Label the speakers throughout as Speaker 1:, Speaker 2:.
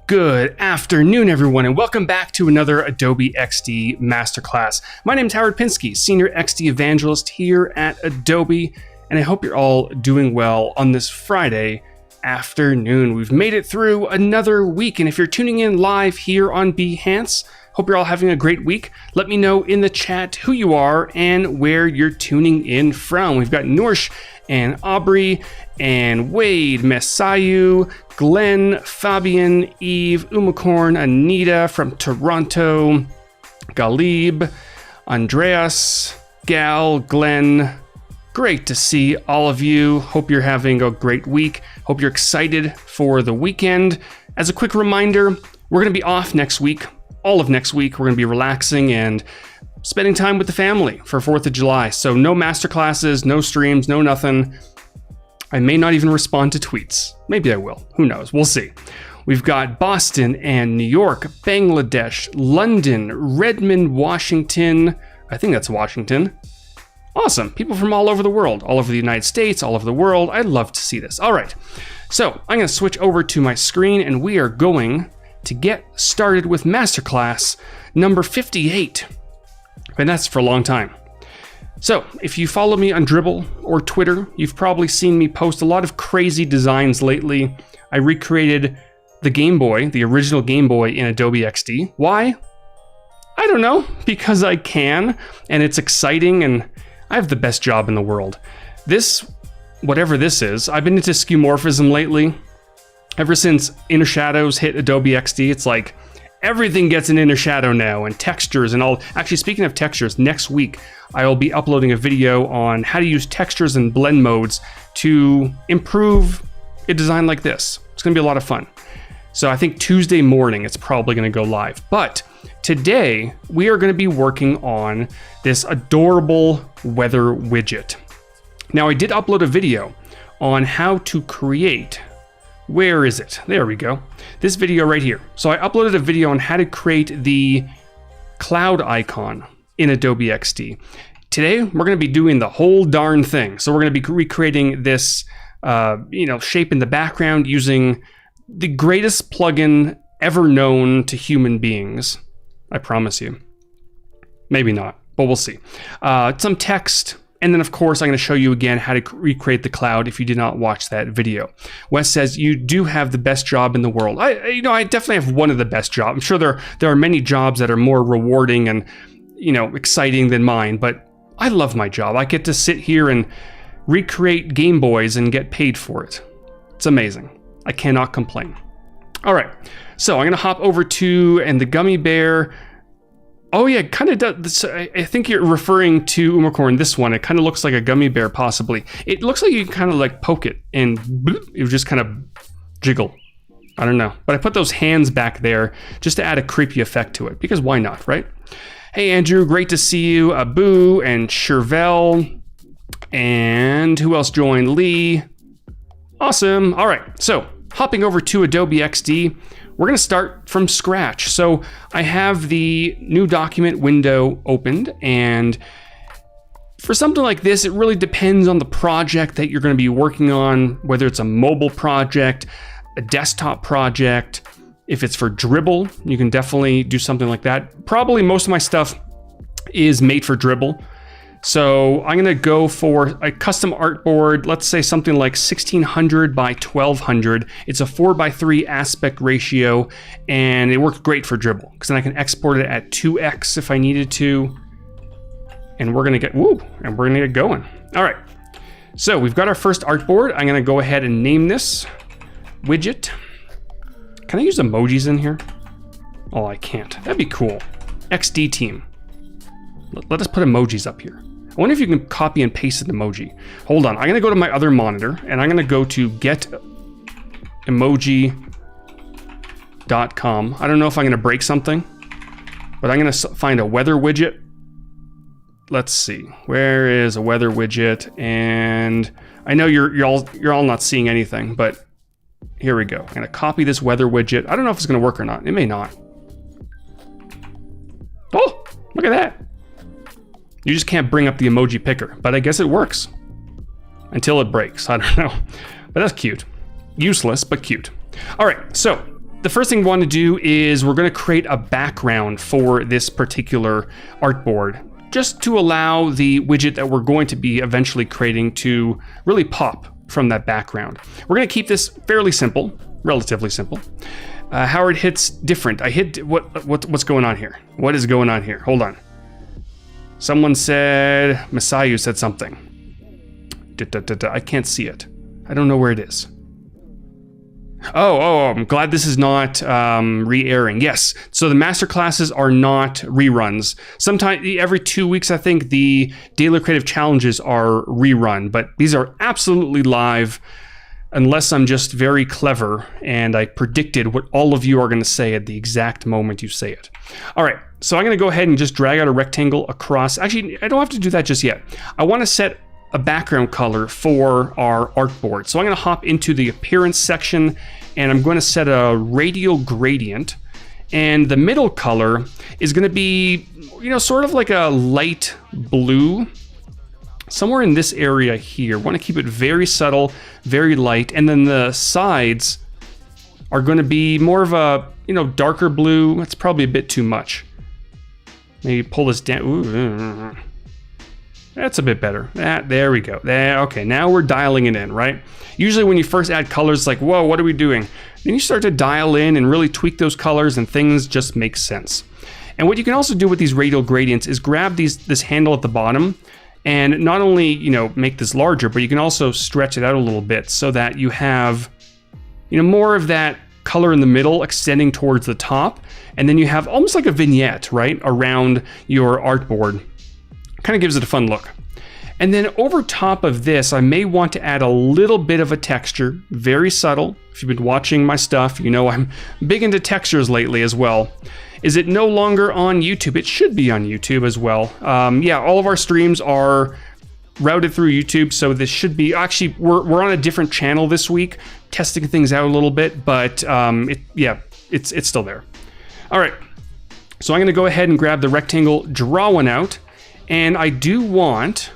Speaker 1: Good afternoon, everyone, and welcome back to another Adobe XD Masterclass. My name is Howard Pinsky, Senior XD Evangelist here at Adobe, and I hope you're all doing well on this Friday afternoon. We've made it through another week, and if you're tuning in live here on Behance, hope you're all having a great week. Let me know in the chat who you are and where you're tuning in from. We've got Noorsh and Aubrey and Wade, Messayu, Glenn, Fabian, Eve, Umacorn, Anita from Toronto, Galib, Andreas, Gal, Glenn. Great to see all of you. Hope you're having a great week. Hope you're excited for the weekend. As a quick reminder, we're going to be off next week. All of next week, we're going to be relaxing and spending time with the family for 4th of July. So no masterclasses, no streams, no nothing. I may not even respond to tweets. Maybe I will. Who knows? We'll see. We've got Boston and New York, Bangladesh, London, Redmond, Washington. I think that's Washington. Awesome. People from all over the world, all over the United States, all over the world. I'd love to see this. All right. So I'm going to switch over to my screen and we are going to get started with Masterclass number 58. And that's for a long time. So if you follow me on Dribbble or Twitter, you've probably seen me post a lot of crazy designs lately. I recreated the Game Boy, the original Game Boy in Adobe XD. Why? I don't know, because I can, and it's exciting, and I have the best job in the world. This, whatever this is, I've been into skeuomorphism lately. Ever since Inner Shadows hit Adobe XD, it's like everything gets an inner shadow now, and textures and all. Actually, speaking of textures, next week I will be uploading a video on how to use textures and blend modes to improve a design like this. It's going to be a lot of fun. So I think Tuesday morning it's probably going to go live. But today we are going to be working on this adorable weather widget. Now I did upload a video on how to create. Where is it? There we go. This video right here. So I uploaded a video on how to create the cloud icon in Adobe XD. Today, we're going to be doing the whole darn thing. So we're going to be recreating this, shape in the background using the greatest plugin ever known to human beings. I promise you. Maybe not, but we'll see. Some text. And then, of course, I'm going to show you again how to recreate the cloud if you did not watch that video. Wes says, you do have the best job in the world. I definitely have one of the best jobs. I'm sure there are many jobs that are more rewarding and, exciting than mine, but I love my job. I get to sit here and recreate Game Boys and get paid for it. It's amazing. I cannot complain. All right, so I'm going to hop over to the gummy bear. Oh yeah, it kind of does. I think you're referring to Umacorn, this one. It kind of looks like a gummy bear, possibly. It looks like you can kind of like poke it and bloop, it would just kind of jiggle. I don't know. But I put those hands back there just to add a creepy effect to it, because why not, right? Hey Andrew, great to see you. Abu and Chervel. And who else joined? Lee. Awesome. All right, so hopping over to Adobe XD. We're going to start from scratch. So I have the new document window opened, and for something like this, it really depends on the project that you're going to be working on, whether it's a mobile project, a desktop project. If it's for Dribbble, you can definitely do something like that. Probably most of my stuff is made for Dribbble. So I'm going to go for a custom artboard, let's say something like 1600 by 1200. It's a 4:3 aspect ratio, and it works great for Dribbble because then I can export it at 2x if I needed to. And we're going to get going. All right. So we've got our first artboard. I'm going to go ahead and name this widget. Can I use emojis in here? Oh, I can't. That'd be cool. XD team. Let us put emojis up here. I wonder if you can copy and paste an emoji. Hold on, I'm gonna go to my other monitor and I'm gonna go to getomoji.com. I don't know if I'm gonna break something, but I'm gonna find a weather widget. Let's see, where is a weather widget? And I know you're all not seeing anything, but here we go. I'm gonna copy this weather widget. I don't know if it's gonna work or not. It may not. Oh, look at that. You just can't bring up the emoji picker, but I guess it works. Until it breaks, I don't know. But that's cute. Useless, but cute. All right, so the first thing we want to do is we're going to create a background for this particular artboard, just to allow the widget that we're going to be eventually creating to really pop from that background. We're going to keep this fairly simple, relatively simple. Howard hits different. I hit what's going on here? What is going on here? Hold on. Someone said Masayu said something. I can't see it. I don't know where it is. Oh, I'm glad this is not re-airing. Yes, so the master classes are not reruns. Sometimes every 2 weeks, I think, the daily creative challenges are rerun, but these are absolutely live, unless I'm just very clever and I predicted what all of you are going to say at the exact moment you say it. All right, so I'm going to go ahead and just drag out a rectangle across. Actually, I don't have to do that just yet. I want to set a background color for our artboard. So I'm going to hop into the appearance section and I'm going to set a radial gradient, and the middle color is going to be, sort of like a light blue, somewhere in this area here. Want to keep it very subtle, very light, and then the sides are going to be more of a, darker blue. That's probably a bit too much. Maybe pull this down. Ooh. That's a bit better. There we go. Okay, now we're dialing it in, right? Usually when you first add colors, it's like, whoa, what are we doing? Then you start to dial in and really tweak those colors and things just make sense. And what you can also do with these radial gradients is grab this handle at the bottom and not only, make this larger, but you can also stretch it out a little bit so that you have, more of that color in the middle extending towards the top. And then you have almost like a vignette, right, around your artboard. Kind of gives it a fun look. And then over top of this, I may want to add a little bit of a texture, very subtle. If you've been watching my stuff, I'm big into textures lately as well. Is it no longer on YouTube? It should be on YouTube as well. Yeah, all of our streams are routed through YouTube, so this should be, actually, we're on a different channel this week, testing things out a little bit, but it's still there. All right, so I'm gonna go ahead and grab the rectangle, draw one out, and I do want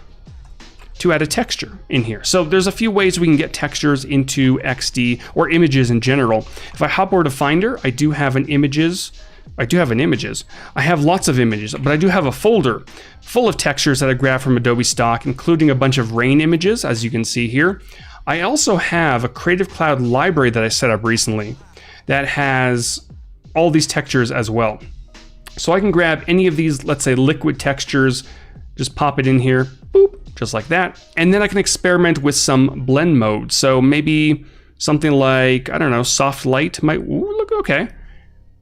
Speaker 1: to add a texture in here. So there's a few ways we can get textures into XD or images in general. If I hop over to Finder, I do have an images. I have lots of images, but I do have a folder full of textures that I grabbed from Adobe stock, including a bunch of rain images, as you can see here. I also have a Creative Cloud library that I set up recently that has all these textures as well. So I can grab any of these, let's say liquid textures, just pop it in here, boop, just like that. And then I can experiment with some blend mode. So maybe something like, I don't know, soft light might look okay.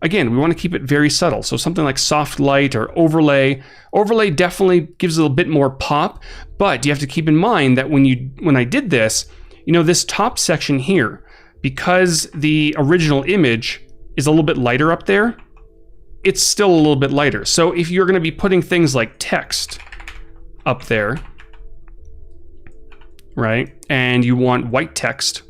Speaker 1: Again, we want to keep it very subtle. So something like soft light or overlay. Overlay definitely gives it a bit more pop, but you have to keep in mind that when I did this, this top section here, because the original image is a little bit lighter up there, it's still a little bit lighter. So if you're going to be putting things like text up there, right, and you want white text,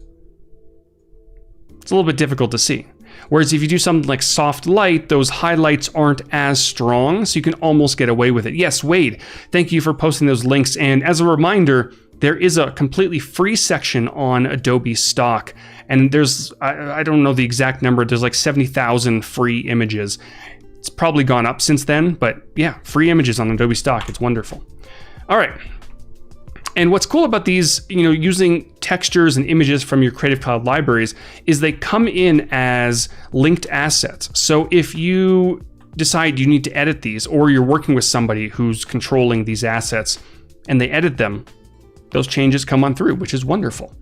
Speaker 1: it's a little bit difficult to see. Whereas if you do something like soft light, those highlights aren't as strong, so you can almost get away with it. Yes, Wade, thank you for posting those links. And as a reminder, there is a completely free section on Adobe stock. And there's, I don't know the exact number, there's like 70,000 free images. It's probably gone up since then, but yeah, free images on Adobe stock, it's wonderful. All right. And what's cool about these, using textures and images from your Creative Cloud libraries is they come in as linked assets. So if you decide you need to edit these, or you're working with somebody who's controlling these assets and they edit them, those changes come on through, which is wonderful.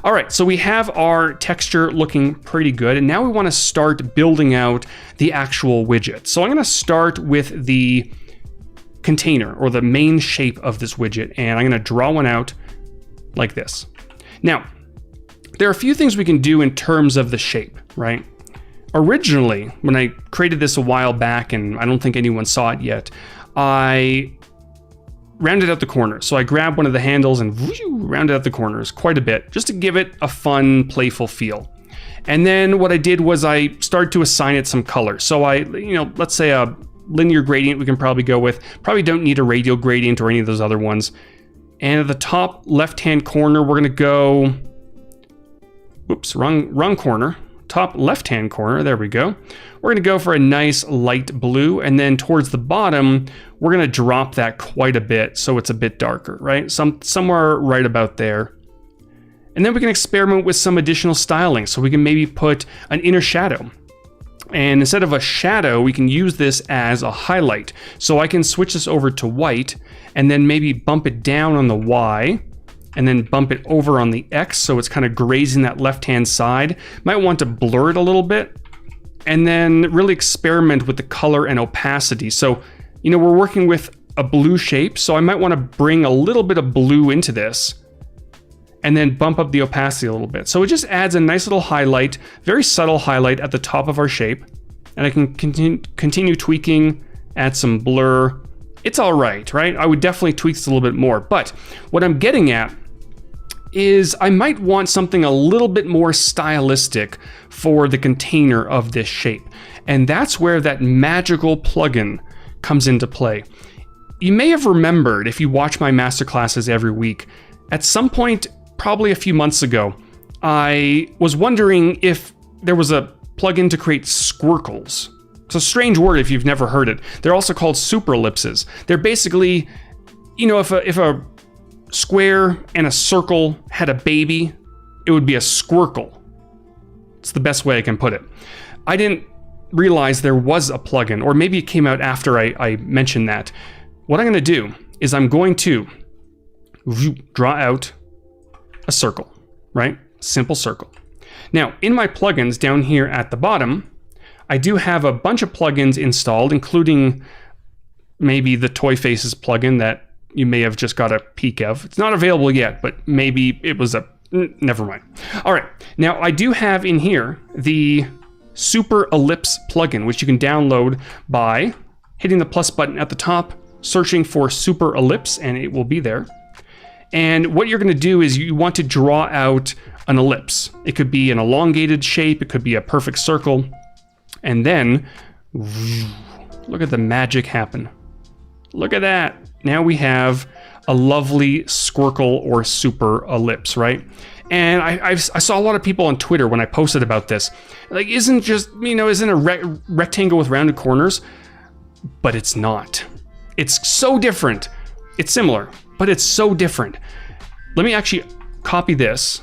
Speaker 1: All right, so we have our texture looking pretty good, and now we want to start building out the actual widget. So I'm going to start with the container or the main shape of this widget, and I'm going to draw one out like this. Now, there are a few things we can do in terms of the shape, right? Originally, when I created this a while back, and I don't think anyone saw it yet, I rounded out the corners. So I grabbed one of the handles and rounded out the corners quite a bit, just to give it a fun, playful feel. And then what I did was I started to assign it some color. So let's say a linear gradient we can probably go with. Probably don't need a radial gradient or any of those other ones. And at the top left-hand corner, we're gonna go, whoops, wrong corner. top left-hand corner, there we go. We're gonna go for a nice light blue, and then towards the bottom, we're gonna drop that quite a bit so it's a bit darker, right? Somewhere right about there. And then we can experiment with some additional styling. So we can maybe put an inner shadow. And instead of a shadow, we can use this as a highlight. So I can switch this over to white and then maybe bump it down on the Y and then bump it over on the X so it's kind of grazing that left-hand side. Might want to blur it a little bit and then really experiment with the color and opacity. So, you know, we're working with a blue shape, so I might want to bring a little bit of blue into this and then bump up the opacity a little bit. So it just adds a nice little highlight, very subtle highlight at the top of our shape. And I can continue tweaking, add some blur. It's all right? I would definitely tweak this a little bit more. But what I'm getting at is I might want something a little bit more stylistic for the container of this shape. And that's where that magical plugin comes into play. You may have remembered, if you watch my masterclasses every week, at some point, probably a few months ago, I was wondering if there was a plugin to create squircles. It's a strange word if you've never heard it. They're also called super ellipses. They're basically, you know, if a square and a circle had a baby, it would be a squircle. It's the best way I can put it. I didn't realize there was a plugin, or maybe it came out after I mentioned that. What I'm going to do is I'm going to draw out a circle, right? Simple circle. Now, in my plugins down here at the bottom, I do have a bunch of plugins installed, including maybe the Toy Faces plugin that you may have just got a peek of. It's not available yet, but maybe it was never mind. All right, now I do have in here the Super Ellipse plugin, which you can download by hitting the plus button at the top, searching for Super Ellipse, and it will be there. And what you're going to do is you want to draw out an ellipse. It could be an elongated shape, it could be a perfect circle, and then look at the magic happen. Look at that. Now we have a lovely squircle or super ellipse, right? And I saw a lot of people on Twitter when I posted about this, like, isn't a rectangle with rounded corners? But it's not. It's so different. It's similar, but it's so different. Let me actually copy this,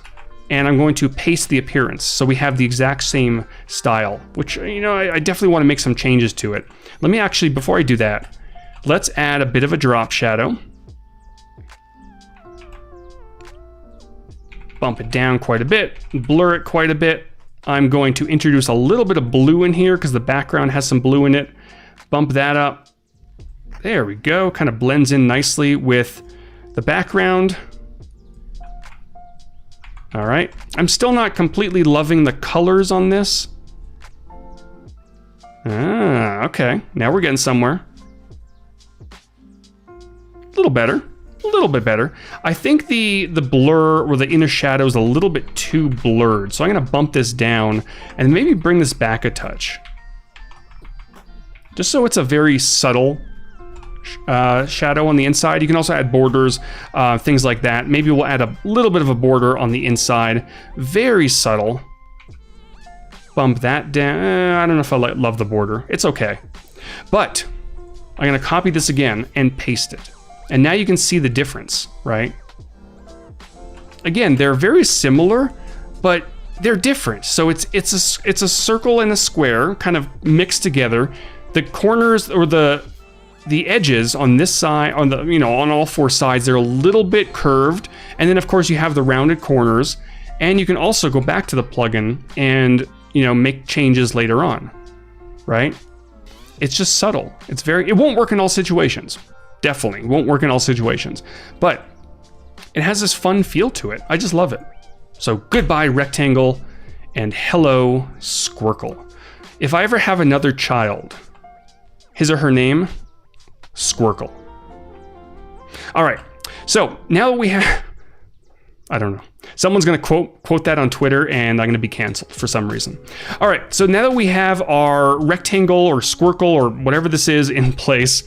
Speaker 1: and I'm going to paste the appearance so we have the exact same style, which, you know, I definitely want to make some changes to it. Let me actually, before I do that, let's add a bit of a drop shadow. Bump it down quite a bit, blur it quite a bit. I'm going to introduce a little bit of blue in here because the background has some blue in it. Bump that up. There we go, kind of blends in nicely with the background. All right, I'm still not completely loving the colors on this. Okay, now we're getting somewhere. A little better, a little bit better. I think the blur or the inner shadow is a little bit too blurred, so I'm gonna bump this down and maybe bring this back a touch. Just so it's a very subtle shadow on the inside. You can also add borders, things like that. Maybe we'll add a little bit of a border on the inside. Very subtle. Bump that down. I don't know if I love the border. It's okay. But I'm going to copy this again and paste it. And now you can see the difference, right? Again, they're very similar, but they're different. So it's a circle and a square kind of mixed together. The corners or the edges on this side, on all four sides, they're a little bit curved. And then of course you have the rounded corners, and you can also go back to the plugin and, you know, make changes later on, right? It's just subtle. It won't work in all situations. Definitely won't work in all situations, but it has this fun feel to it. I just love it. So goodbye rectangle and hello squircle. If I ever have another child, his or her name, Squircle. All right, so now that we have, I don't know, someone's gonna quote that on Twitter and I'm gonna be canceled for some reason. All right, so now that we have our rectangle or squircle or whatever this is in place,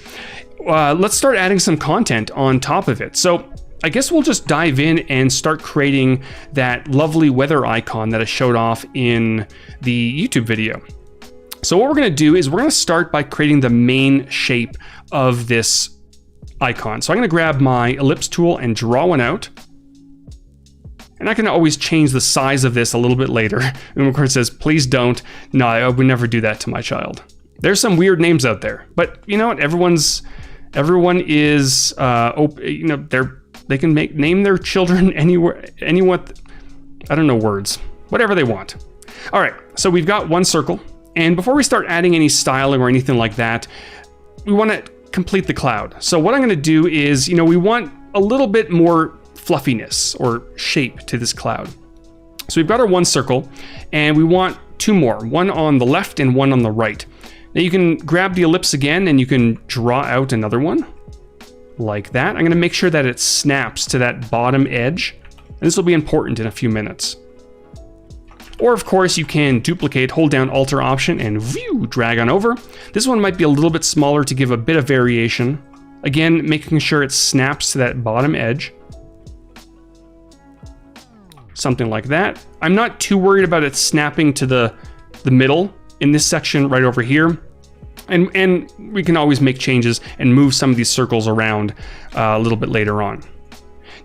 Speaker 1: let's start adding some content on top of it. So I guess we'll just dive in and start creating that lovely weather icon that I showed off in the YouTube video. So what we're going to do is we're going to start by creating the main shape of this icon. So I'm going to grab my ellipse tool and draw one out. And I can always change the size of this a little bit later. And of course it says, please don't. No, I would never do that to my child. There's some weird names out there, but you know what? Everyone is, you know, they can name their children anywhere, anyone, I don't know words, whatever they want. All right, so we've got one circle. And before we start adding any styling or anything like that, we want to complete the cloud. So what I'm going to do is, you know, we want a little bit more fluffiness or shape to this cloud. So we've got our one circle and we want two more, one on the left and one on the right. Now you can grab the ellipse again and you can draw out another one like that. I'm going to make sure that it snaps to that bottom edge. And this will be important in a few minutes. Or of course you can duplicate, hold down Alt or Option and view, drag on over. This one might be a little bit smaller to give a bit of variation. Again, making sure it snaps to that bottom edge. Something like that. I'm not too worried about it snapping to the middle in this section right over here. And we can always make changes and move some of these circles around a little bit later on.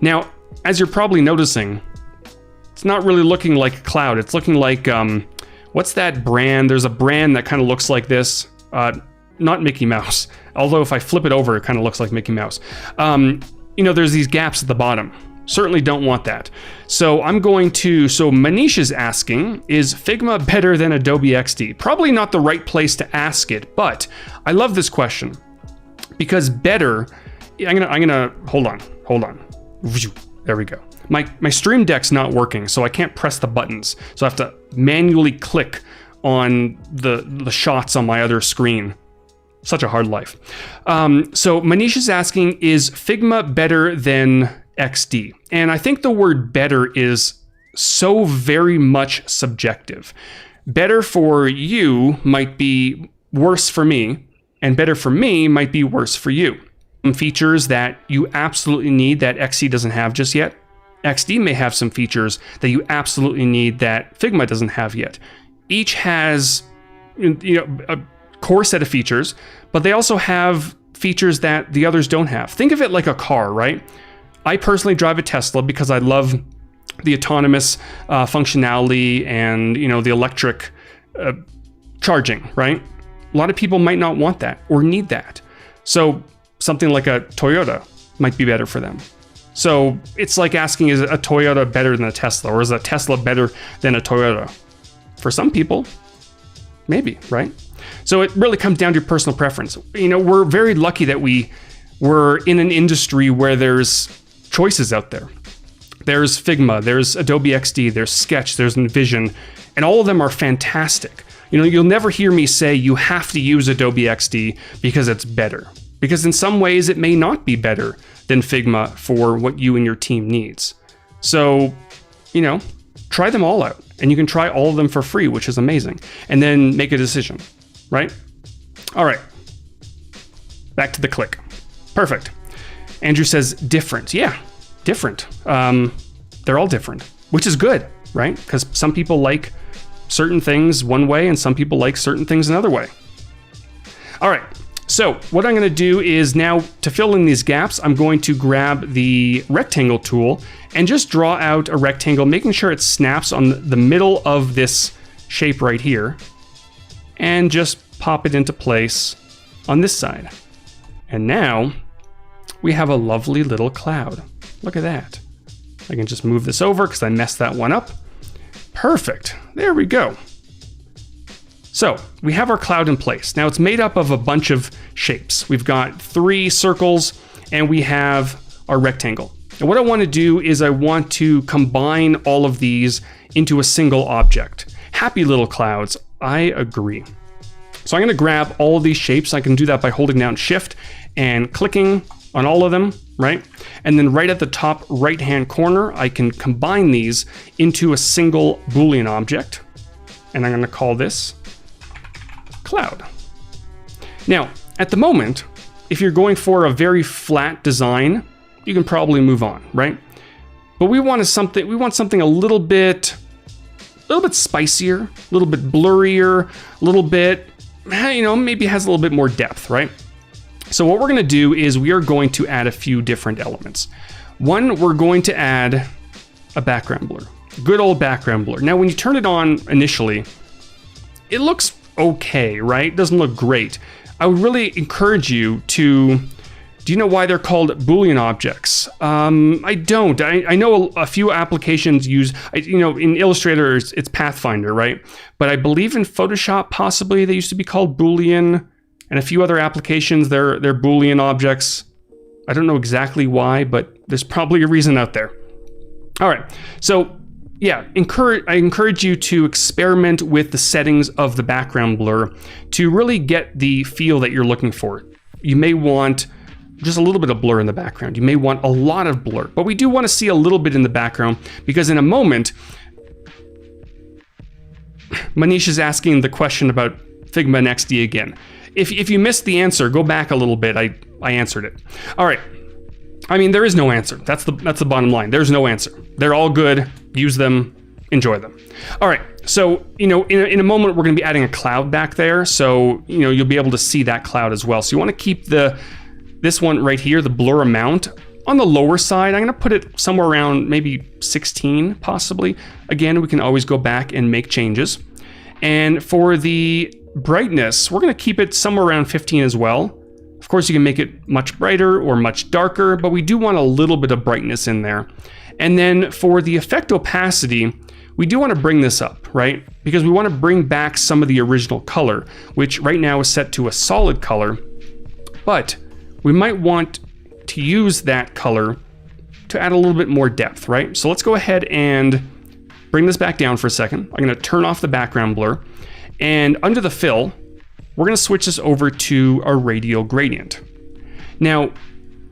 Speaker 1: Now, as you're probably noticing, it's not really looking like a cloud. It's looking like, what's that brand? There's a brand that kind of looks like this. Not Mickey Mouse. Although if I flip it over, it kind of looks like Mickey Mouse. You know, there's these gaps at the bottom. Certainly don't want that. So I'm going to, so Manish is asking, is Figma better than Adobe XD? Probably not the right place to ask it, but I love this question because better, I'm gonna, hold on. There we go. My Stream Deck's not working, so I can't press the buttons. So I have to manually click on the shots on my other screen. Such a hard life. So Manish is asking, is Figma better than XD? And I think the word better is so very much subjective. Better for you might be worse for me, and better for me might be worse for you. Some features that you absolutely need that XD doesn't have just yet. XD may have some features that you absolutely need that Figma doesn't have yet. Each has, you know, a core set of features, but they also have features that the others don't have. Think of it like a car, right? I personally drive a Tesla because I love the autonomous functionality and, you know, the electric charging, right? A lot of people might not want that or need that. So something like a Toyota might be better for them. So it's like asking, is a Toyota better than a Tesla, or is a Tesla better than a Toyota? For some people, maybe, right? So it really comes down to your personal preference. You know, we're very lucky that we're in an industry where there's choices out there. There's Figma, there's Adobe XD, there's Sketch, there's Envision, and all of them are fantastic. You know, you'll never hear me say you have to use Adobe XD because it's better. Because in some ways it may not be better than Figma for what you and your team needs. So, you know, try them all out. And you can try all of them for free, which is amazing. And then make a decision, right? All right. Back to the click. Perfect. Andrew says different. Yeah, different. They're all different, which is good, right? Because some people like certain things one way and some people like certain things another way. All right. So what I'm going to do is now, to fill in these gaps, I'm going to grab the rectangle tool and just draw out a rectangle, making sure it snaps on the middle of this shape right here, and just pop it into place on this side. And now we have a lovely little cloud. Look at that. I can just move this over because I messed that one up. Perfect. There we go. So we have our cloud in place. Now it's made up of a bunch of shapes. We've got 3 circles and we have our rectangle. And what I want to do is I want to combine all of these into a single object. Happy little clouds, I agree. So I'm going to grab all of these shapes. I can do that by holding down Shift and clicking on all of them, right? And then right at the top right-hand corner, I can combine these into a single Boolean object. And I'm going to call this cloud. Now, at the moment, if you're going for a very flat design, you can probably move on, right? But we want something a little bit spicier, a little bit blurrier, a little bit, maybe has a little bit more depth, right? So what we're going to do is we are going to add a few different elements. One, we're going to add a background blur, good old background blur. Now, when you turn it on initially, it looks okay, right? It doesn't look great. I would really encourage you to, do you know why they're called Boolean objects? I don't. I know a few applications use, in Illustrator, it's Pathfinder, right? But I believe in Photoshop, possibly they used to be called Boolean, and a few other applications, they're Boolean objects. I don't know exactly why, but there's probably a reason out there. All right, so yeah, I encourage you to experiment with the settings of the background blur to really get the feel that you're looking for. You may want just a little bit of blur in the background. You may want a lot of blur, but we do want to see a little bit in the background because in a moment, Manish is asking the question about Figma and XD again. If you missed the answer, go back a little bit. I answered it. All right. I mean, there is no answer. That's the bottom line. There's no answer. They're all good. Use them. Enjoy them. All right. So, in a moment, we're going to be adding a cloud back there. So, you'll be able to see that cloud as well. So you want to keep this one right here, the blur amount, on the lower side. I'm going to put it somewhere around maybe 16, possibly. Again, we can always go back and make changes. And for the brightness, we're going to keep it somewhere around 15 as well. Of course, you can make it much brighter or much darker, but we do want a little bit of brightness in there. And then for the effect opacity, we do want to bring this up, right? Because we want to bring back some of the original color, which right now is set to a solid color, but we might want to use that color to add a little bit more depth, right? So let's go ahead and bring this back down for a second. I'm going to turn off the background blur, and under the fill, we're going to switch this over to a radial gradient. Now,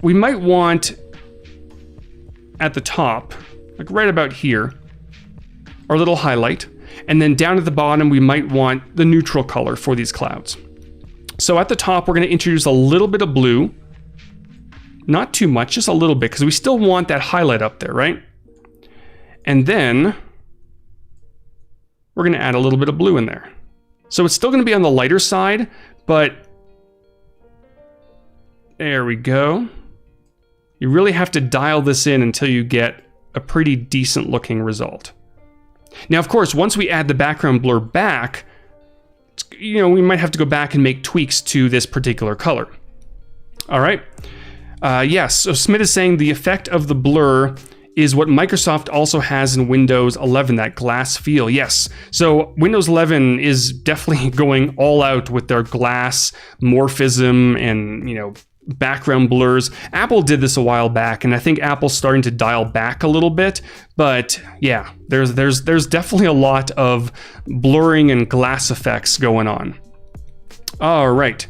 Speaker 1: we might want at the top, like right about here, our little highlight, and then down at the bottom, we might want the neutral color for these clouds. So at the top, we're going to introduce a little bit of blue, not too much, just a little bit, because we still want that highlight up there, right? And then we're going to add a little bit of blue in there. So it's still going to be on the lighter side, but there we go. You really have to dial this in until you get a pretty decent looking result. Now, of course, once we add the background blur back, we might have to go back and make tweaks to this particular color. All right. Yes, so Smith is saying the effect of the blur is what Microsoft also has in Windows 11, that glass feel. Yes, so Windows 11 is definitely going all out with their glass morphism and, background blurs. Apple did this a while back, and I think Apple's starting to dial back a little bit. But yeah, there's definitely a lot of blurring and glass effects going on. All right.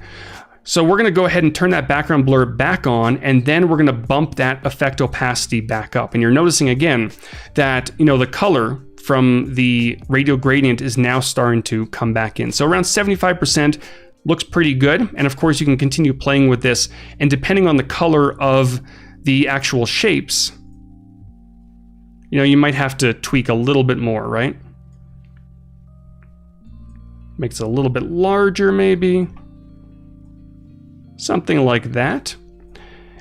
Speaker 1: So we're going to go ahead and turn that background blur back on, and then we're going to bump that effect opacity back up. And you're noticing again that, the color from the radial gradient is now starting to come back in. So around 75% looks pretty good. And of course, you can continue playing with this. And depending on the color of the actual shapes, you might have to tweak a little bit more, right? Makes it a little bit larger, maybe. Something like that.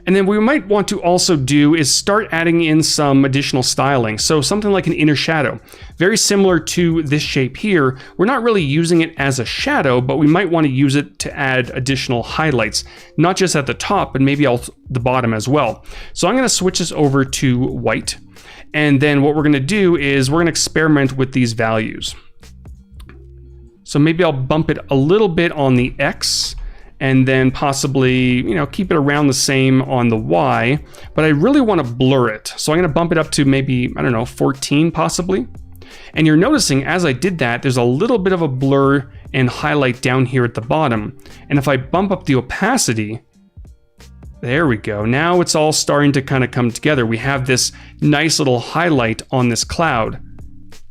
Speaker 1: And then what we might want to also do is start adding in some additional styling. So something like an inner shadow, very similar to this shape here. We're not really using it as a shadow, but we might want to use it to add additional highlights, not just at the top, but maybe also the bottom as well. So I'm going to switch this over to white. And then what we're going to do is we're going to experiment with these values. So maybe I'll bump it a little bit on the X, and then possibly, keep it around the same on the Y, but I really want to blur it. So I'm going to bump it up to maybe, 14 possibly. And you're noticing as I did that, there's a little bit of a blur and highlight down here at the bottom. And if I bump up the opacity, there we go. Now it's all starting to kind of come together. We have this nice little highlight on this cloud.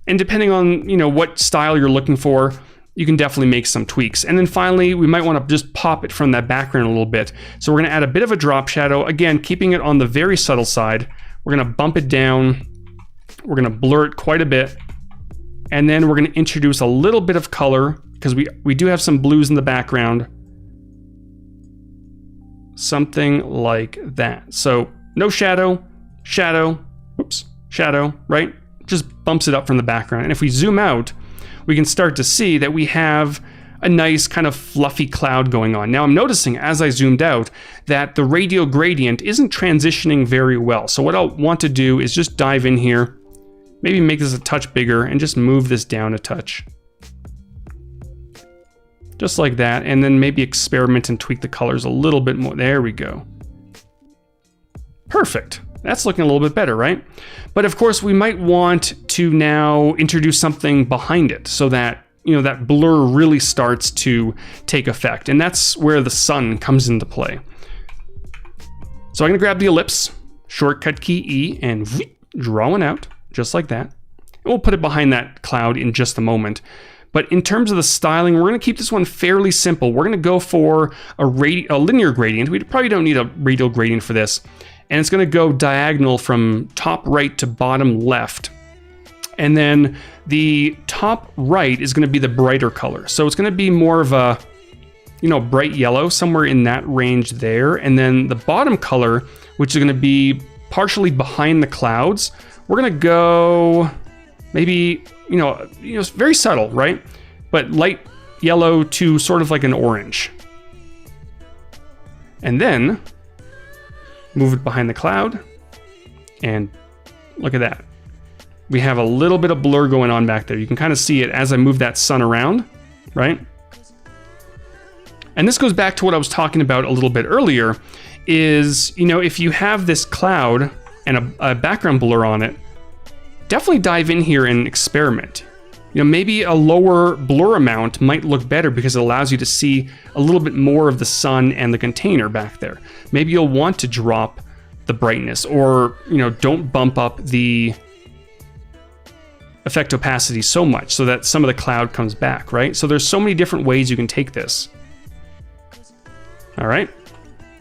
Speaker 1: And depending on, what style you're looking for, you can definitely make some tweaks. And then finally, we might want to just pop it from that background a little bit. So we're going to add a bit of a drop shadow, again, keeping it on the very subtle side. We're going to bump it down. We're going to blur it quite a bit. And then we're going to introduce a little bit of color because we do have some blues in the background. Something like that. So no shadow, shadow, oops, shadow, right? Just bumps it up from the background. And if we zoom out, we can start to see that we have a nice kind of fluffy cloud going on. Now I'm noticing as I zoomed out that the radial gradient isn't transitioning very well. So what I'll want to do is just dive in here, maybe make this a touch bigger and just move this down a touch. Just like that, and then maybe experiment and tweak the colors a little bit more. There we go. Perfect. That's looking a little bit better, right? But of course, we might want to now introduce something behind it so that, that blur really starts to take effect. And that's where the sun comes into play. So I'm gonna grab the ellipse, shortcut key E, and draw one out, just like that. And we'll put it behind that cloud in just a moment. But in terms of the styling, we're going to keep this one fairly simple. We're going to go for a linear gradient. We probably don't need a radial gradient for this. And it's going to go diagonal from top right to bottom left. And then the top right is going to be the brighter color. So it's going to be more of a, bright yellow, somewhere in that range there. And then the bottom color, which is going to be partially behind the clouds, we're going to go maybe, very subtle, right? But light yellow to sort of like an orange. And then move it behind the cloud, and look at that. We have a little bit of blur going on back there. You can kind of see it as I move that sun around, right? And this goes back to what I was talking about a little bit earlier, is, if you have this cloud and a background blur on it, definitely dive in here and experiment. Maybe a lower blur amount might look better because it allows you to see a little bit more of the sun and the container back there. Maybe you'll want to drop the brightness, or, don't bump up the effect opacity so much so that some of the cloud comes back, right? So there's so many different ways you can take this. All right.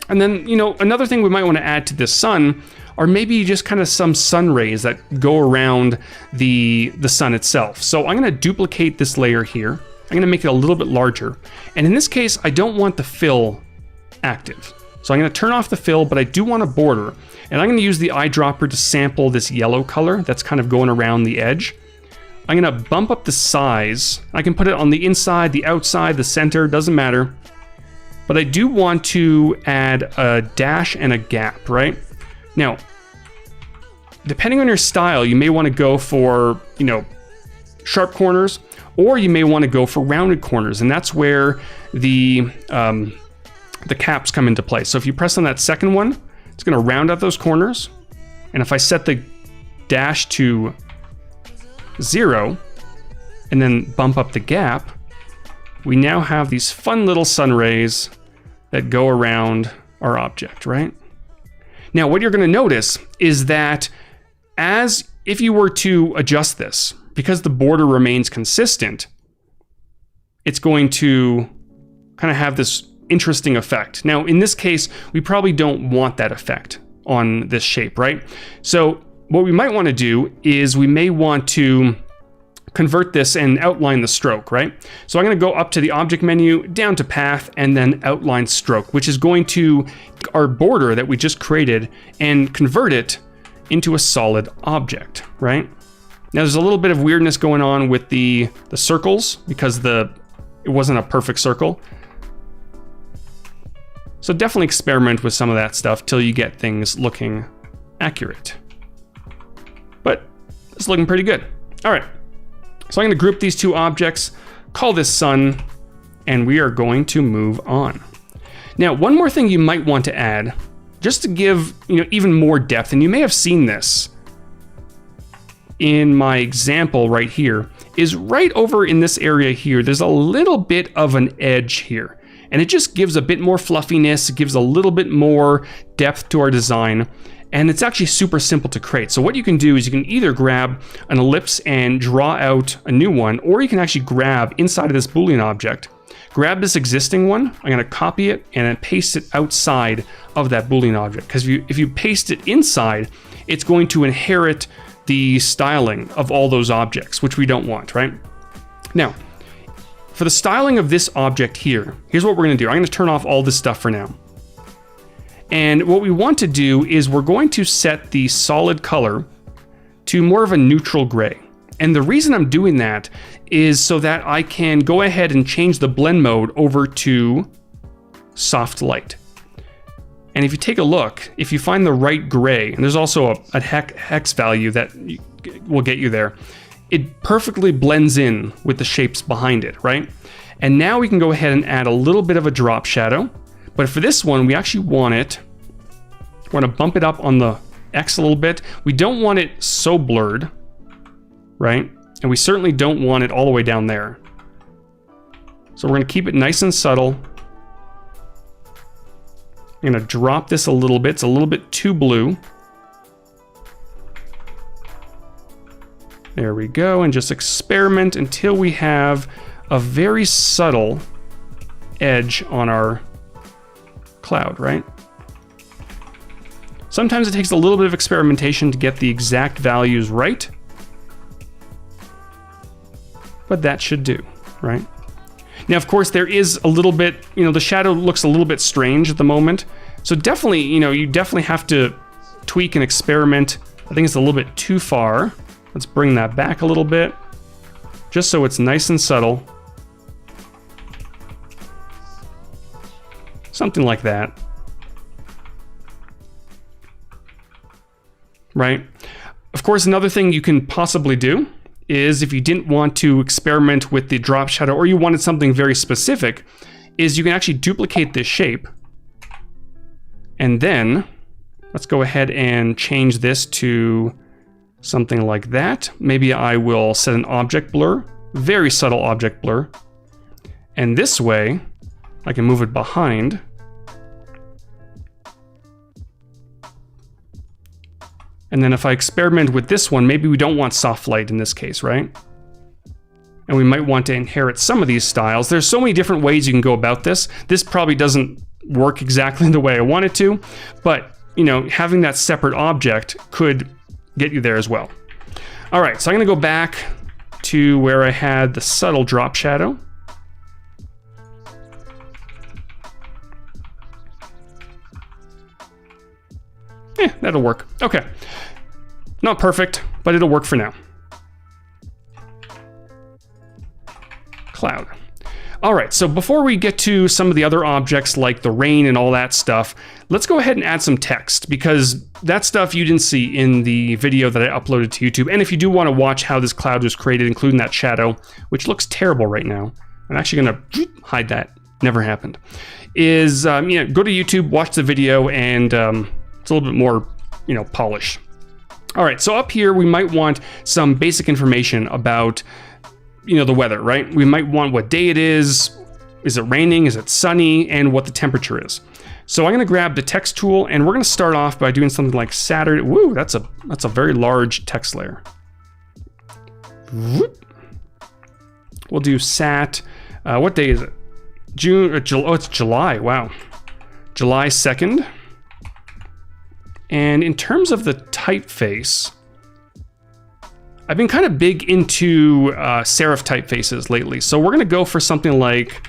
Speaker 1: And then, another thing we might want to add to this sun are maybe just kind of some sun rays that go around the sun itself. So I'm going to duplicate this layer here. I'm going to make it a little bit larger. And in this case, I don't want the fill active. So I'm going to turn off the fill, but I do want a border. And I'm going to use the eyedropper to sample this yellow color that's kind of going around the edge. I'm going to bump up the size. I can put it on the inside, the outside, the center, doesn't matter. But I do want to add a dash and a gap, right? Now, depending on your style, you may want to go for, sharp corners, or you may want to go for rounded corners, and that's where the caps come into play. So if you press on that second one, it's going to round out those corners, and if I set the dash to 0, and then bump up the gap, we now have these fun little sun rays that go around our object, right? Now, what you're going to notice is that if you were to adjust this, because the border remains consistent, it's going to kind of have this interesting effect. Now, in this case, we probably don't want that effect on this shape, right? So what we might want to do is we may want to convert this and outline the stroke, right? So I'm going to go up to the object menu, down to path, and then outline stroke, which is going to our border that we just created and convert it into a solid object, right? Now there's a little bit of weirdness going on with the circles because it wasn't a perfect circle. So definitely experiment with some of that stuff till you get things looking accurate. But it's looking pretty good. All right. So I'm going to group these two objects, call this sun, and we are going to move on. Now, one more thing you might want to add, just to give even more depth, and you may have seen this in my example right here, is right over in this area here, there's a little bit of an edge here. And it just gives a bit more fluffiness, it gives a little bit more depth to our design. And it's actually super simple to create. So what you can do is you can either grab an ellipse and draw out a new one, or you can actually grab inside of this Boolean object, grab this existing one, I'm gonna copy it and then paste it outside of that Boolean object. Because if you paste it inside, it's going to inherit the styling of all those objects, which we don't want, right? Now, for the styling of this object here, here's what we're gonna do. I'm gonna turn off all this stuff for now. And what we want to do is we're going to set the solid color to more of a neutral gray. And the reason I'm doing that is so that I can go ahead and change the blend mode over to soft light. And if you take a look, if you find the right gray, and there's also a hex value that will get you there, it perfectly blends in with the shapes behind it, right? And now we can go ahead and add a little bit of a drop shadow. But for this one, we actually want to bump it up on the X a little bit. We don't want it so blurred, right? And we certainly don't want it all the way down there. So we're going to keep it nice and subtle. I'm going to drop this a little bit. It's a little bit too blue. There we go. And just experiment until we have a very subtle edge on our cloud, right? Sometimes it takes a little bit of experimentation to get the exact values right, but that should do, right? Now, of course, there is a little bit, the shadow looks a little bit strange at the moment. So definitely, you definitely have to tweak and experiment. I think it's a little bit too far. Let's bring that back a little bit, just so it's nice and subtle. Something like that. Right? Of course, another thing you can possibly do is if you didn't want to experiment with the drop shadow or you wanted something very specific, is you can actually duplicate this shape. And then let's go ahead and change this to something like that. Maybe I will set an object blur, very subtle object blur. And this way, I can move it behind. And then if I experiment with this one, maybe we don't want soft light in this case, right? And we might want to inherit some of these styles. There's so many different ways you can go about this. This probably doesn't work exactly the way I want it to, but having that separate object could get you there as well. All right, so I'm gonna go back to where I had the subtle drop shadow. That'll work. Okay. Not perfect, but it'll work for now. Cloud. All right, so before we get to some of the other objects like the rain and all that stuff, let's go ahead and add some text, because that stuff you didn't see in the video that I uploaded to YouTube. And if you do want to watch how this cloud was created, including that shadow, which looks terrible right now, I'm actually gonna hide that. Never happened. Is go to YouTube, watch the video, and it's a little bit more, polished. All right, so up here we might want some basic information about, the weather, right? We might want what day it is it raining, is it sunny, and what the temperature is. So I'm gonna grab the text tool, and we're gonna start off by doing something like Saturday. Woo, that's a very large text layer. We'll do sat. What day is it? June or July? Oh, it's July. Wow, July 2nd. And in terms of the typeface, I've been kind of big into serif typefaces lately. So we're gonna go for something like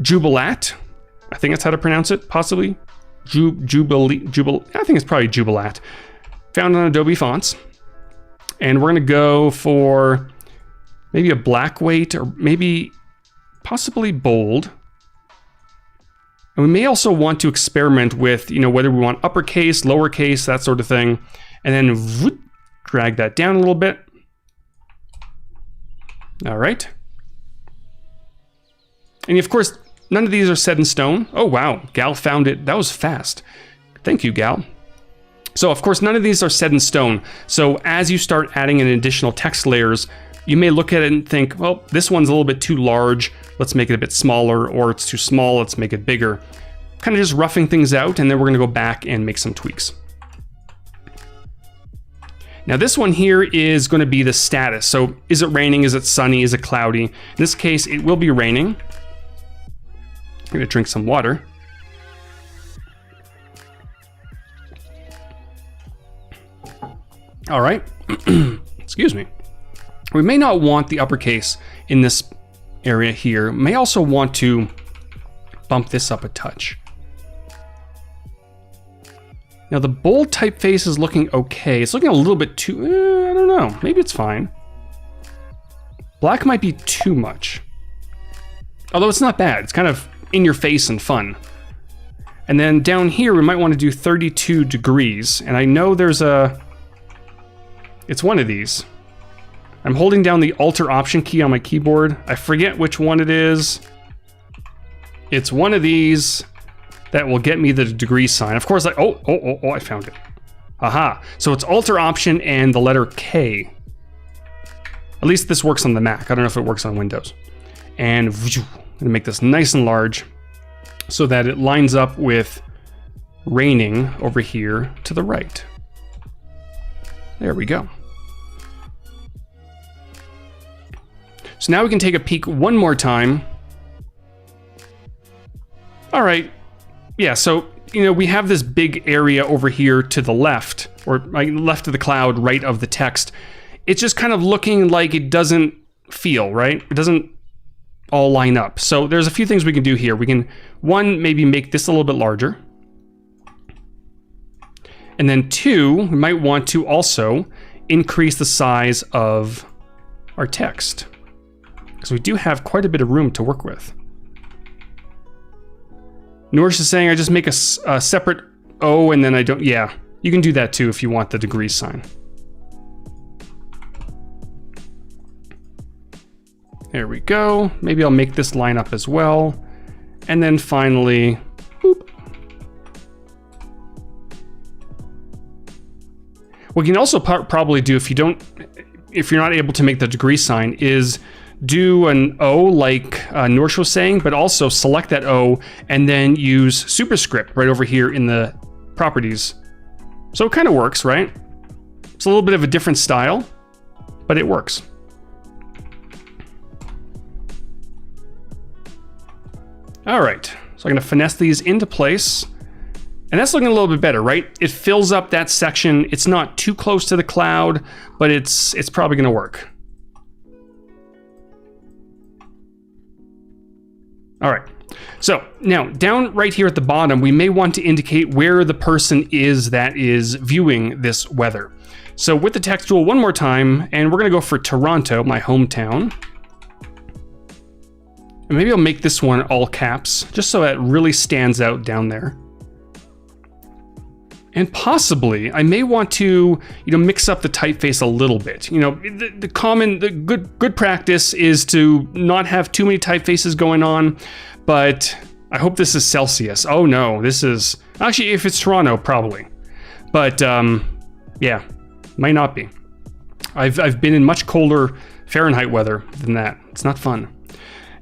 Speaker 1: Jubilat. I think that's how to pronounce it, possibly. Jubilee. I think it's probably Jubilat. Found on Adobe Fonts. And we're gonna go for maybe a black weight, or maybe possibly bold. And we may also want to experiment with, whether we want uppercase, lowercase, that sort of thing. And then whoop, drag that down a little bit. All right. And of course, none of these are set in stone. Oh, wow. Gal found it. That was fast. Thank you, Gal. So of course, none of these are set in stone. So as you start adding in additional text layers, you may look at it and think, well, this one's a little bit too large. Let's make it a bit smaller, or it's too small. Let's make it bigger. Kind of just roughing things out, and then we're going to go back and make some tweaks. Now this one here is going to be the status. So is it raining? Is it sunny? Is it cloudy? In this case, it will be raining. I'm going to drink some water. All right. Excuse me. We may not want the uppercase in this area here. May also want to bump this up a touch. Now the bold typeface is looking okay. It's looking a little bit too, I don't know, maybe it's fine. Black might be too much. Although it's not bad, it's kind of in your face and fun. And then down here, we might want to do 32 degrees. And I know there's it's one of these. I'm holding down the Alt or Option key on my keyboard. I forget which one it is. It's one of these that will get me the degree sign. Of course, oh, I found it. Aha. So it's Alt or Option and the letter K. At least this works on the Mac. I don't know if it works on Windows. And I'm gonna make this nice and large so that it lines up with raining over here to the right. There we go. So now we can take a peek one more time. All right. Yeah, so, we have this big area over here to the left, or left of the cloud, right of the text. It's just kind of looking like it doesn't feel, right? It doesn't all line up. So there's a few things we can do here. We can, one, maybe make this a little bit larger. And then two, we might want to also increase the size of our text, because we do have quite a bit of room to work with. Nourish is saying I just make a separate O and then I don't, yeah, you can do that too if you want the degree sign. There we go. Maybe I'll make this line up as well. And then finally, boop. What you can also probably do if you're not able to make the degree sign is do an O like Nourish was saying, but also select that O and then use superscript right over here in the properties. So it kind of works, right? It's a little bit of a different style, but it works. All right, so I'm gonna finesse these into place. And that's looking a little bit better, right? It fills up that section. It's not too close to the cloud, but it's probably gonna work. All right, so now down right here at the bottom, we may want to indicate where the person is that is viewing this weather. So with the text tool one more time, and we're gonna go for Toronto, my hometown. And maybe I'll make this one all caps, just so it really stands out down there. And possibly, I may want to, mix up the typeface a little bit. The good practice is to not have too many typefaces going on, but I hope this is Celsius. Oh no, this is, actually if it's Toronto, probably. But yeah, might not be. I've been in much colder Fahrenheit weather than that. It's not fun.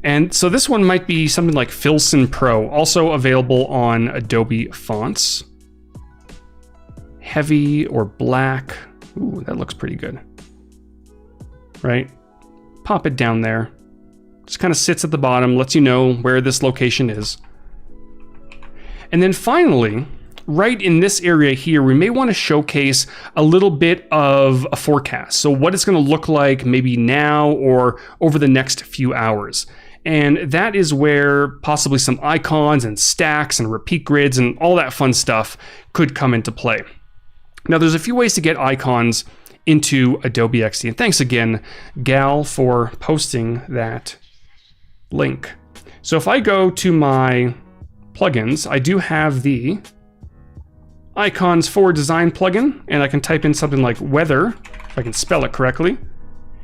Speaker 1: And so this one might be something like Filson Pro, also available on Adobe fonts. Heavy or black. Ooh, that looks pretty good. Right? Pop it down there. Just kind of sits at the bottom, lets you know where this location is. And then finally, right in this area here, we may want to showcase a little bit of a forecast. So what it's going to look like maybe now or over the next few hours. And that is where possibly some icons and stacks and repeat grids and all that fun stuff could come into play. Now, there's a few ways to get icons into Adobe XD. And thanks again, Gal, for posting that link. So if I go to my plugins, I do have the Icons for Design plugin, and I can type in something like weather, if I can spell it correctly.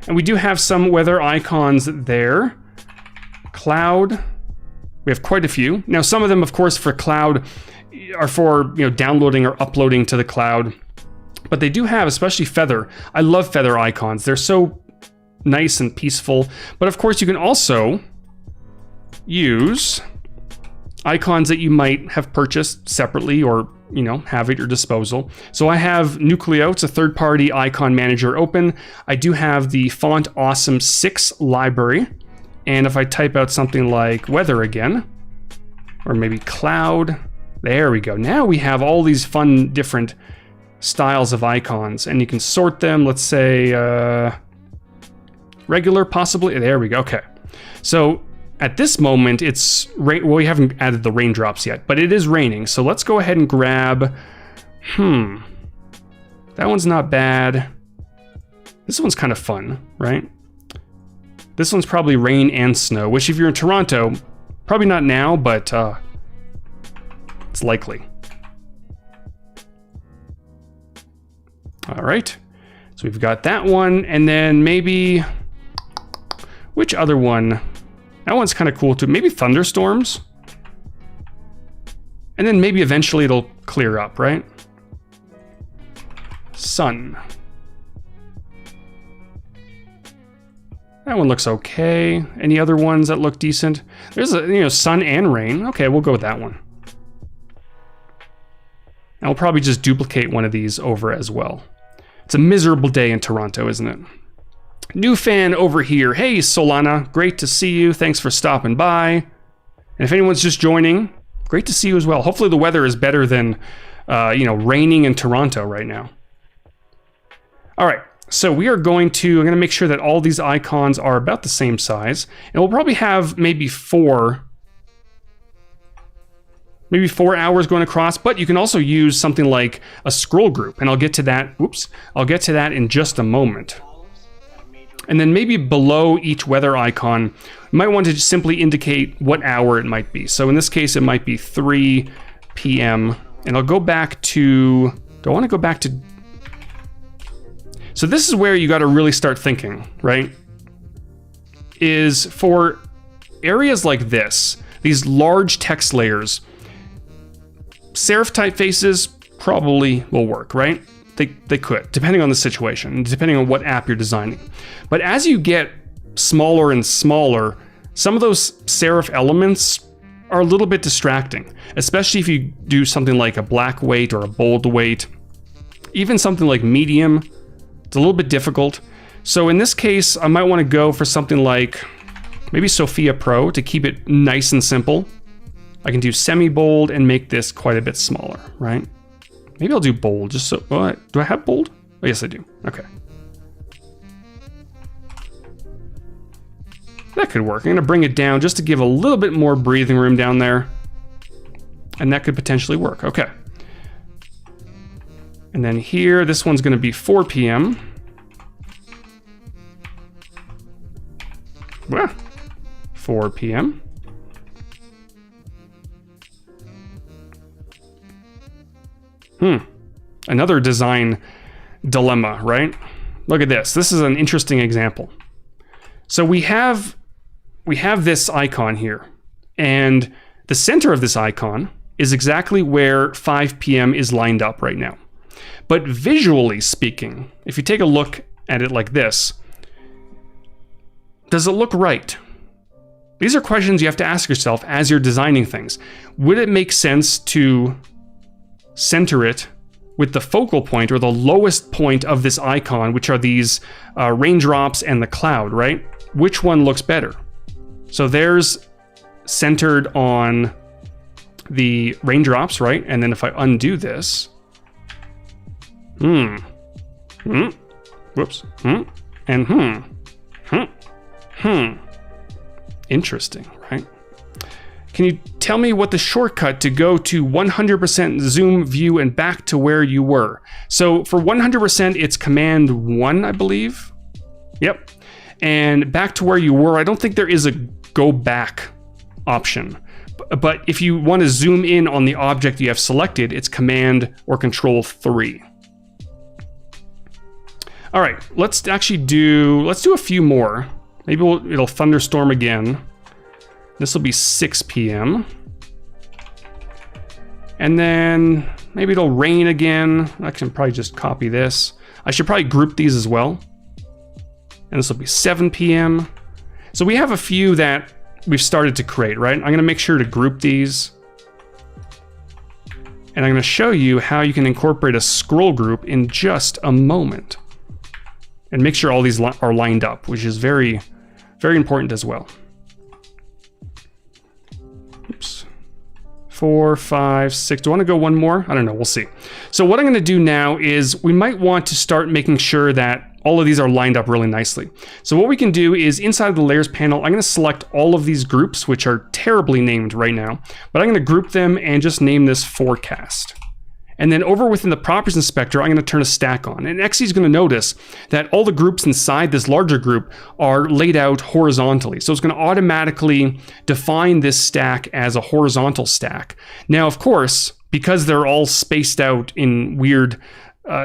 Speaker 1: And we do have some weather icons there. Cloud, we have quite a few. Now, some of them, of course, for cloud are for downloading or uploading to the cloud. But they do have, especially feather. I love feather icons. They're so nice and peaceful. But of course, you can also use icons that you might have purchased separately or, you know, have at your disposal. So I have Nucleo, it's a third-party icon manager open. I do have the Font Awesome 6 library. And if I type out something like weather again, or maybe cloud, there we go. Now we have all these fun different styles of icons, and you can sort them. Let's say regular, possibly. There we go. Okay. So at this moment, it's well, we haven't added the raindrops yet, but it is raining. So let's go ahead and grab. That one's not bad. This one's kind of fun, right? This one's probably rain and snow, which if you're in Toronto, probably not now, but it's likely. All right, so we've got that one, and then maybe, which other one? That one's kind of cool too. Maybe thunderstorms. And then maybe eventually it'll clear up, right? Sun. That one looks okay. Any other ones that look decent? There's a, you know, sun and rain. Okay, we'll go with that one. I'll probably just duplicate one of these over as well. It's a miserable day in Toronto, isn't it? New fan over here. Hey, Solana, great to see you. Thanks for stopping by. And if anyone's just joining, great to see you as well. Hopefully the weather is better than, you know, raining in Toronto right now. All right, so I'm going to make sure that all these icons are about the same size. And we'll probably have maybe four hours going across, but you can also use something like a scroll group, and I'll get to that. Oops, I'll get to that in just a moment. And then maybe below each weather icon, you might want to just simply indicate what hour it might be. So in this case, it might be 3 p.m. And I'll go back to, do I want to go back to? So this is where you got to really start thinking, right? Is for areas like this, these large text layers, serif typefaces probably will work, right? They could, depending on the situation, depending on what app you're designing. But as you get smaller and smaller, some of those serif elements are a little bit distracting, especially if you do something like a black weight or a bold weight. Even something like medium, it's a little bit difficult. So in this case, I might want to go for something like maybe Sophia Pro to keep it nice and simple. I can do semi-bold and make this quite a bit smaller, right? Maybe I'll do bold, just so, oh, do I have bold? Oh, yes, I do, okay. That could work. I'm gonna bring it down just to give a little bit more breathing room down there. And that could potentially work, okay. And then here, this one's gonna be 4 p.m. Well, 4 p.m. Another design dilemma, right? Look at this. This is an interesting example. So we have this icon here, and the center of this icon is exactly where 5 p.m. is lined up right now. But visually speaking, if you take a look at it like this, does it look right? These are questions you have to ask yourself as you're designing things. Would it make sense to center it with the focal point or the lowest point of this icon, which are these raindrops and the cloud, right? Which one looks better? So there's centered on the raindrops, right? And then if I undo this, whoops, and interesting, right? Can you tell me what the shortcut to go to 100% zoom view and back to where you were? So for 100%, it's Command 1, I believe. Yep. And back to where you were, I don't think there is a go back option. But if you want to zoom in on the object you have selected, it's Command or Control 3. All right, let's do a few more. Maybe it'll thunderstorm again. This will be 6 p.m. And then maybe it'll rain again. I can probably just copy this. I should probably group these as well. And this will be 7 p.m. So we have a few that we've started to create, right? I'm going to make sure to group these. And I'm going to show you how you can incorporate a scroll group in just a moment. And make sure all these are lined up, which is very, very important as well. Oops. 4, 5, 6. Do I want to go one more? I don't know. We'll see. So what I'm going to do now is we might want to start making sure that all of these are lined up really nicely. So what we can do is inside of the layers panel, I'm going to select all of these groups, which are terribly named right now, but I'm going to group them and just name this forecast. And then over within the properties inspector, I'm going to turn a stack on. And XD is going to notice that all the groups inside this larger group are laid out horizontally. So it's going to automatically define this stack as a horizontal stack. Now, of course, because they're all spaced out in weird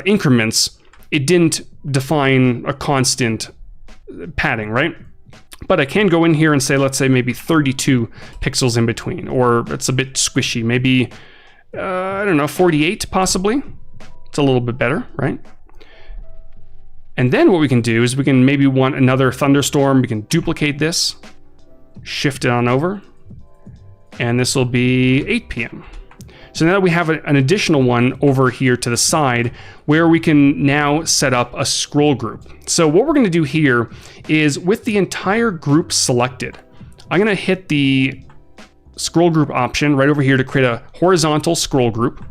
Speaker 1: increments, it didn't define a constant padding, right? But I can go in here and say, let's say maybe 32 pixels in between, or it's a bit squishy, maybe, I don't know, 48 possibly. It's a little bit better, right? And then what we can do is we can maybe want another thunderstorm. We can duplicate this, shift it on over, and this will be 8 p.m. So now we have an additional one over here to the side where we can now set up a scroll group. So what we're going to do here is with the entire group selected, I'm going to hit the scroll group option right over here to create a horizontal scroll group.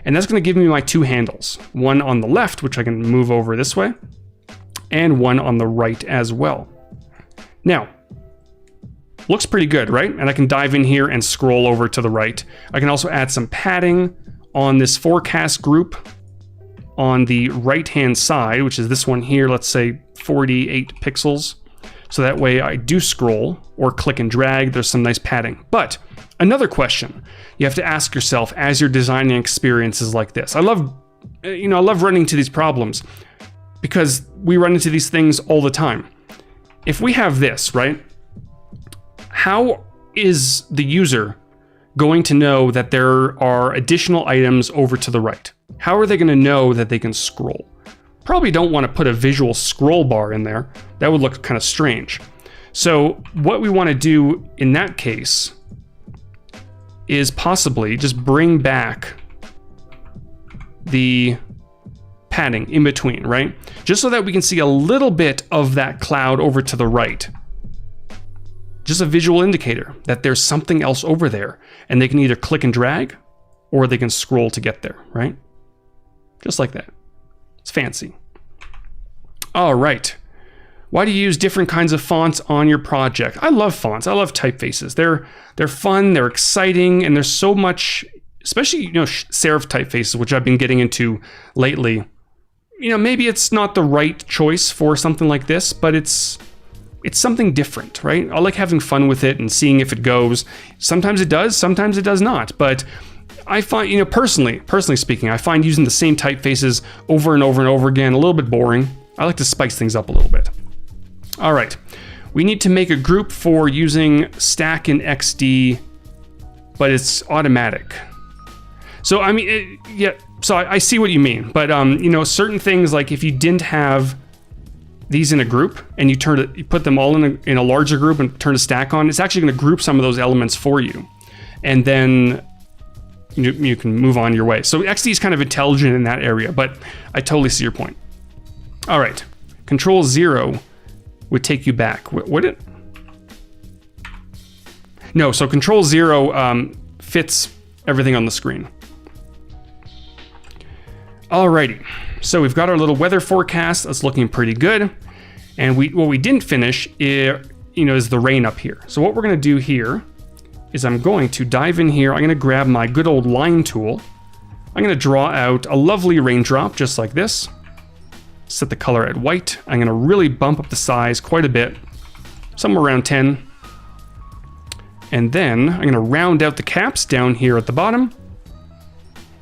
Speaker 1: And that's going to give me my two handles, one on the left, which I can move over this way, and one on the right as well. Now, looks pretty good, right? And I can dive in here and scroll over to the right. I can also add some padding on this forecast group on the right-hand side, which is this one here, let's say 48 pixels. So that way I do scroll or click and drag, there's some nice padding. But another question you have to ask yourself as you're designing experiences like this. I love running into these problems because we run into these things all the time. If we have this, right? How is the user going to know that there are additional items over to the right? How are they going to know that they can scroll? Probably don't want to put a visual scroll bar in there. That would look kind of strange. So what we want to do in that case is possibly just bring back the padding in between, right? Just so that we can see a little bit of that cloud over to the right. Just a visual indicator that there's something else over there, and they can either click and drag or they can scroll to get there, right? Just like that. It's fancy. All right. Why do you use different kinds of fonts on your project? I love fonts. I love typefaces. They're fun, they're exciting, and there's so much, especially, serif typefaces, which I've been getting into lately. Maybe it's not the right choice for something like this, but it's something different, right? I like having fun with it and seeing if it goes. Sometimes it does, sometimes it does not. But I find, personally speaking, I find using the same typefaces over and over and over again a little bit boring. I like to spice things up a little bit. All right, we need to make a group for using stack in XD, but it's automatic. So I mean, so I see what you mean, but certain things, like if you didn't have these in a group and you put them all in a larger group and turn a stack on, it's actually going to group some of those elements for you, and then you can move on your way. So XD is kind of intelligent in that area, but I totally see your point. All right, Control 0 would take you back. Would it? No, so Control 0 fits everything on the screen. Alrighty, so we've got our little weather forecast. That's looking pretty good. And what we didn't finish is the rain up here. So what we're gonna do here is I'm going to dive in here. I'm gonna grab my good old line tool. I'm gonna draw out a lovely raindrop just like this. Set the color at white. I'm gonna really bump up the size quite a bit, somewhere around 10. And then I'm gonna round out the caps down here at the bottom.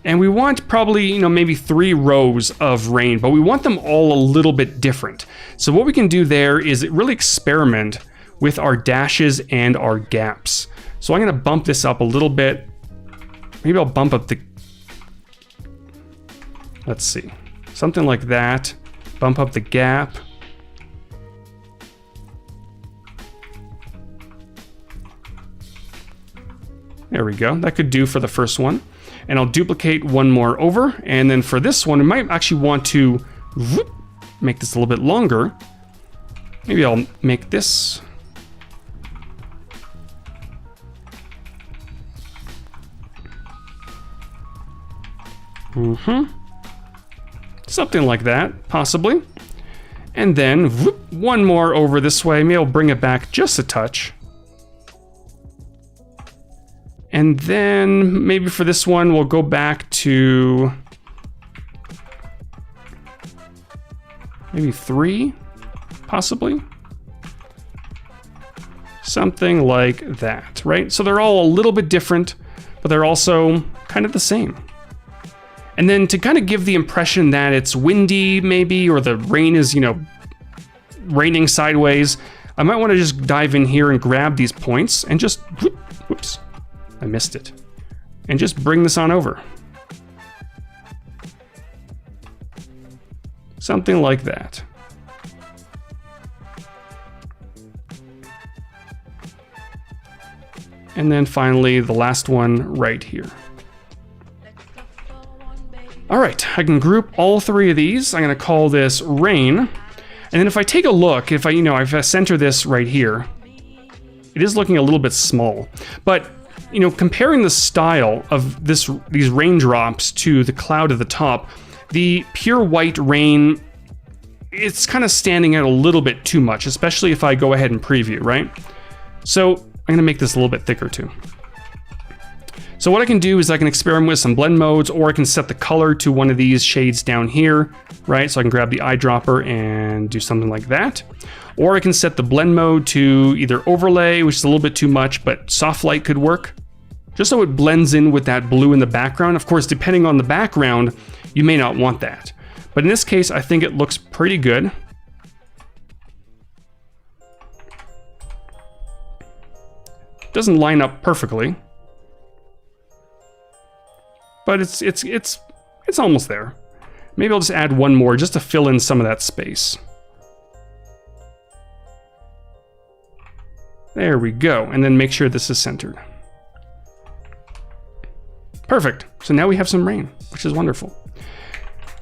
Speaker 1: And we want probably, maybe 3 rows of rain, but we want them all a little bit different. So what we can do there is really experiment with our dashes and our gaps. So I'm gonna bump this up a little bit. Maybe I'll bump up let's see, something like that. Bump up the gap. There we go. That could do for the first one. And I'll duplicate one more over. And then for this one, we might actually want to whoop, make this a little bit longer. Maybe I'll make this. Something like that, possibly. And then whoop, one more over this way. Maybe I'll bring it back just a touch. And then maybe for this one, we'll go back to maybe 3, possibly. Something like that, right? So they're all a little bit different, but they're also kind of the same. And then to kind of give the impression that it's windy maybe, or the rain is, raining sideways, I might want to just dive in here and grab these points and just, whoops, I missed it. And just bring this on over. Something like that. And then finally, the last one right here. All right, I can group all 3 of these. I'm gonna call this rain. And then if I take a look, if I center this right here, it is looking a little bit small. But, comparing the style of these raindrops to the cloud at the top, the pure white rain, it's kind of standing out a little bit too much, especially if I go ahead and preview, right? So I'm gonna make this a little bit thicker too. So what I can do is I can experiment with some blend modes, or I can set the color to one of these shades down here, right? So I can grab the eyedropper and do something like that. Or I can set the blend mode to either overlay, which is a little bit too much, but soft light could work, just so it blends in with that blue in the background. Of course, depending on the background, you may not want that. But in this case, I think it looks pretty good. Doesn't line up perfectly, but it's almost there. Maybe I'll just add one more just to fill in some of that space. There we go, and then make sure this is centered. Perfect, so now we have some rain, which is wonderful.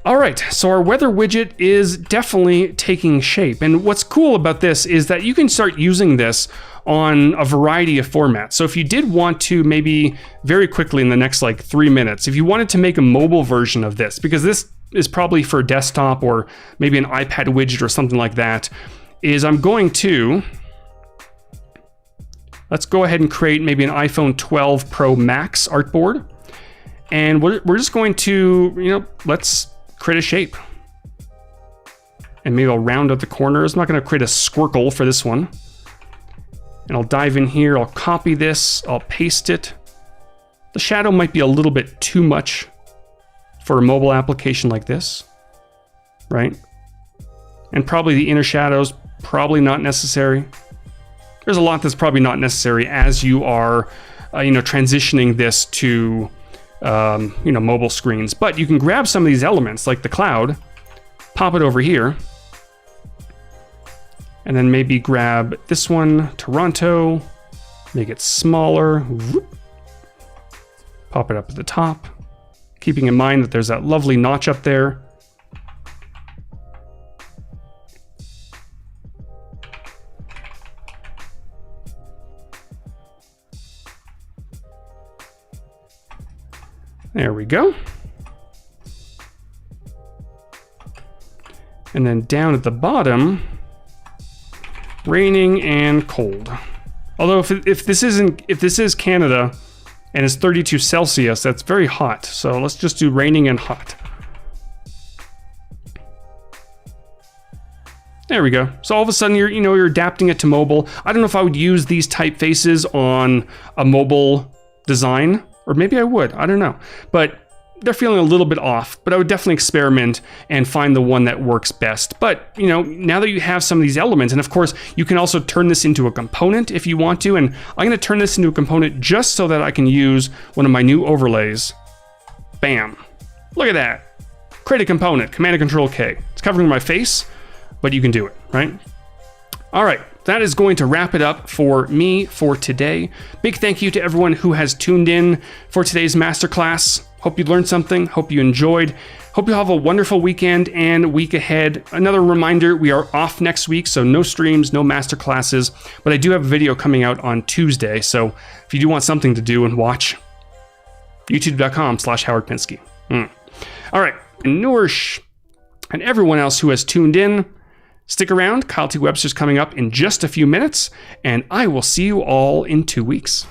Speaker 1: All right, so our weather widget is definitely taking shape. And what's cool about this is that you can start using this on a variety of formats. So if you did want to, maybe very quickly in the next 3 minutes, if you wanted to make a mobile version of this, because this is probably for desktop or maybe an iPad widget or something like that, is I'm going to, let's go ahead and create maybe an iPhone 12 Pro Max artboard. And we're just going to, let's create a shape. And maybe I'll round out the corners. I'm not going to create a squircle for this one. And I'll dive in here, I'll copy this, I'll paste it. The shadow might be a little bit too much for a mobile application like this, right? And probably the inner shadows, probably not necessary. There's a lot that's probably not necessary as you are, transitioning this to, mobile screens. But you can grab some of these elements, like the cloud, pop it over here, and then maybe grab this one, Toronto, make it smaller, whoop, pop it up at the top, keeping in mind that there's that lovely notch up there. There we go. And then down at the bottom, raining and cold. Although if this is Canada and it's 32 Celsius, that's very hot. So let's just do raining and hot. There we go. So all of a sudden you're adapting it to mobile. I don't know if I would use these typefaces on a mobile design, or maybe I would, I don't know. But they're feeling a little bit off, but I would definitely experiment and find the one that works best. But, now that you have some of these elements, and of course, you can also turn this into a component if you want to, and I'm gonna turn this into a component just so that I can use one of my new overlays. Bam. Look at that. Create a component, Command and Control K. It's covering my face, but you can do it, right? All right, that is going to wrap it up for me for today. Big thank you to everyone who has tuned in for today's masterclass. Hope you learned something. Hope you enjoyed. Hope you have a wonderful weekend and week ahead. Another reminder, we are off next week, so no streams, no masterclasses, but I do have a video coming out on Tuesday. So if you do want something to do and watch, youtube.com/Howard Pinsky. All right, and Nourish and everyone else who has tuned in, stick around. Kyle T. Webster's coming up in just a few minutes, and I will see you all in 2 weeks.